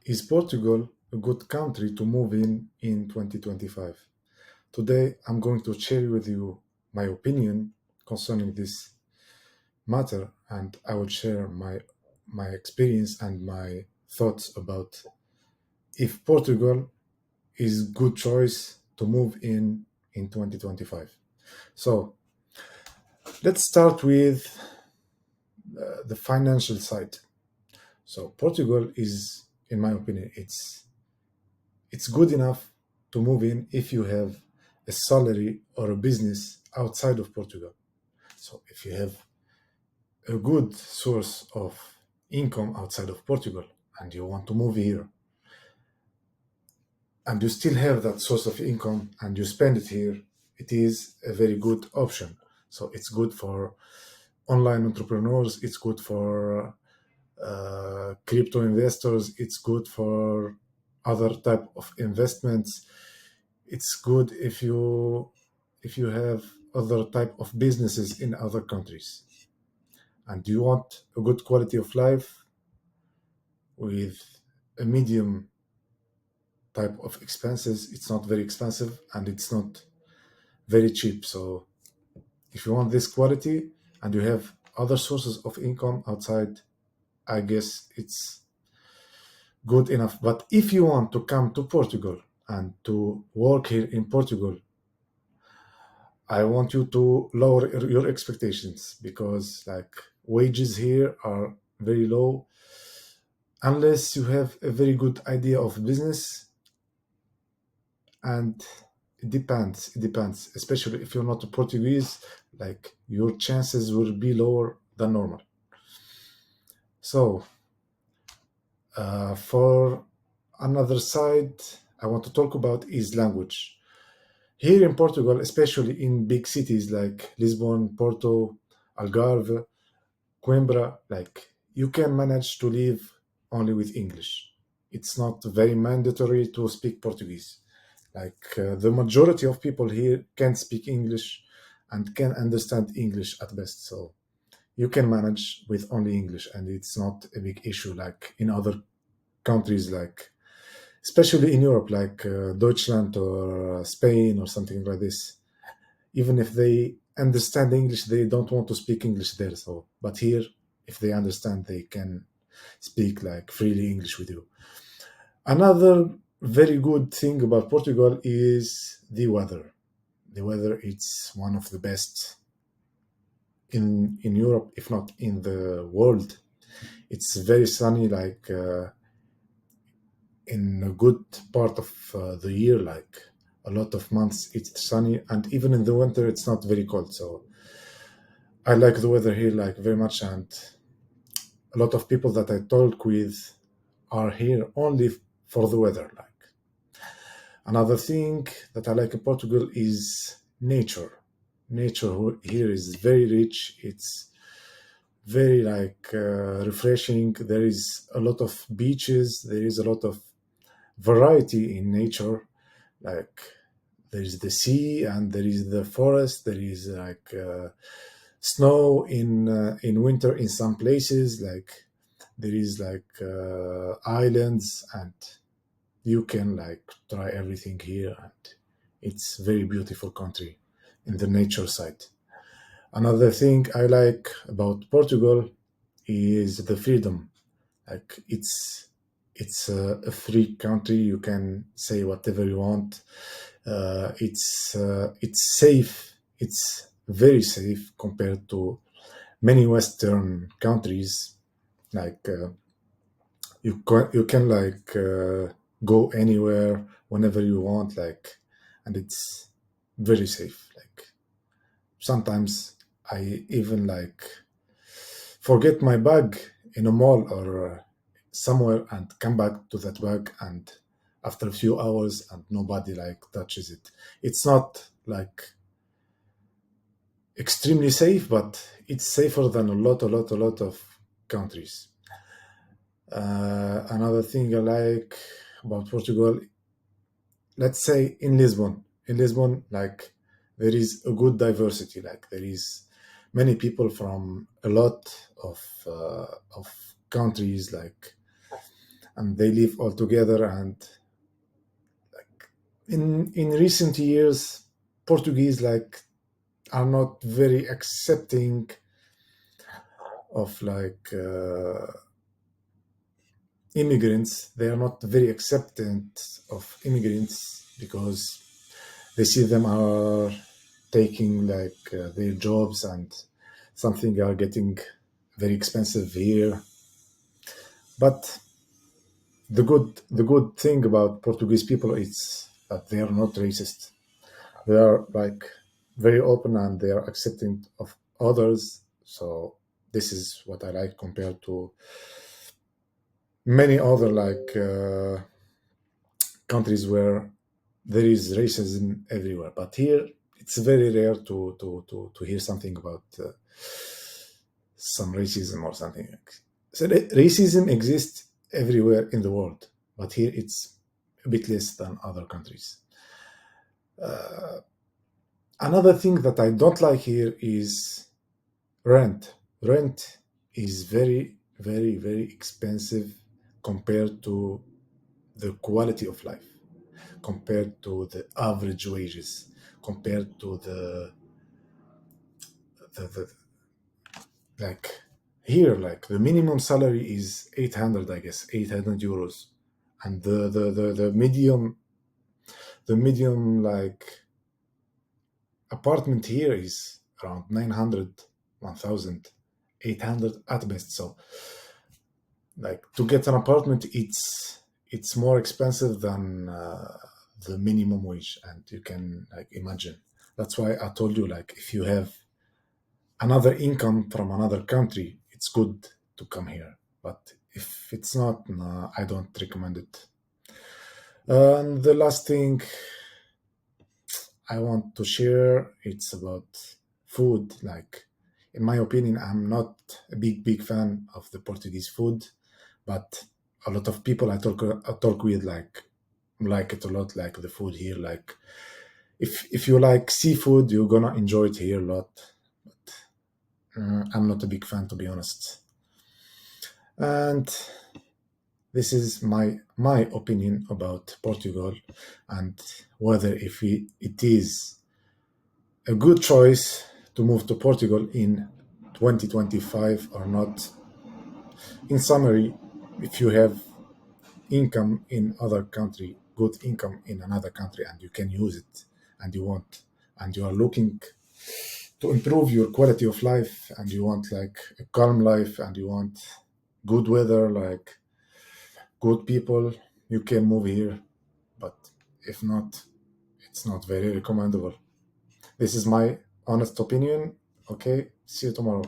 Is Portugal a good country to move in 2025? Today, I'm going to share with you my opinion concerning this matter, and I will share my experience and my thoughts about if Portugal is good choice to move in 2025. So let's start with the financial side. So Portugal is, in my opinion, it's good enough to move in if you have a salary or a business outside of Portugal. So if you have a good source of income outside of Portugal and you want to move here and you still have that source of income and you spend it here, it is a very good option. So it's good for online entrepreneurs, it's good for crypto investors, it's good for other type of investments. It's good if you have other type of businesses in other countries and you want a good quality of life with a medium type of expenses. It's not very expensive and it's not very cheap. So if you want this quality and you have other sources of income outside, I guess it's good enough. But if you want to come to Portugal and to work here in Portugal, I want you to lower your expectations because like wages here are very low unless you have a very good idea of business, and it depends, especially if you're not a Portuguese, like your chances will be lower than normal. So for another side I want to talk about is language. Here in Portugal, especially in big cities like Lisbon, Porto, Algarve, Coimbra, like you can manage to live only with English. It's not very mandatory to speak Portuguese. Like the majority of people here can speak English and can understand English at best. So you can manage with only English, and it's not a big issue like in other countries, like especially in Europe, like Deutschland or Spain or something like this. Even if they understand English, they don't want to speak English there. So, but here, if they understand, they can speak like freely English with you. Another very good thing about Portugal is the weather. The weather, it's one of the best in Europe, if not in the world. It's very sunny, like in a good part of the year, like a lot of months it's sunny, and even in the winter it's not very cold. So I like the weather here like very much, and a lot of people that I talk with are here only for the weather. Like another thing that I like in Portugal is nature. Nature here is very rich. It's very like refreshing. There is a lot of beaches. There is a lot of variety in nature. Like there is the sea and there is the forest. There is like snow in winter in some places. Like there is like islands, and you can like try everything here, and it's very beautiful country in the nature side. Another thing I like about Portugal is the freedom. Like it's a free country. You can say whatever you want. It's safe. It's very safe compared to many Western countries. Like you can like go anywhere whenever you want. Like, and it's very safe. Like sometimes I even like forget my bag in a mall or somewhere and come back to that bag, and after a few hours and nobody like touches it. It's not like extremely safe, but it's safer than a lot of countries. Another thing I like about Portugal, let's say in Lisbon, like there is a good diversity. Like there is many people from a lot of countries. Like and they live all together. And in recent years, Portuguese like are not very accepting of immigrants. They are not very acceptant of immigrants because they see them are taking their jobs, and something are getting very expensive here. But the good thing about Portuguese people is that they are not racist. They are like very open, and they are accepting of others. So this is what I like compared to many other countries where there is racism everywhere. But here it's very rare to hear something about some racism or something. So racism exists everywhere in the world, but here it's a bit less than other countries. Another thing that I don't like here is rent. Rent is very, very, very expensive compared to the quality of life, compared to the average wages, compared to the like here, like the minimum salary is 800, I guess, 800 euros, and the medium apartment here is around 900, 1000, 800 at best. So like to get an apartment, it's more expensive than the minimum wage, and you can like imagine. That's why I told you, like, if you have another income from another country, it's good to come here. But if it's not, no, I don't recommend it. And the last thing I want to share, it's about food. Like, in my opinion, I'm not a big fan of the Portuguese food, but a lot of people I talk with like it a lot. Like the food here, like if you like seafood, you're gonna enjoy it here a lot. I'm not a big fan, to be honest. And this is my opinion about Portugal, and whether if it is a good choice to move to Portugal in 2025 or not. In summary, if you have income in other country, good income in another country, and you can use it, and you want, and you are looking to improve your quality of life, and you want like a calm life, and you want good weather, like good people, you can move here. But if not, it's not very recommendable. This is my honest opinion. Okay, see you tomorrow.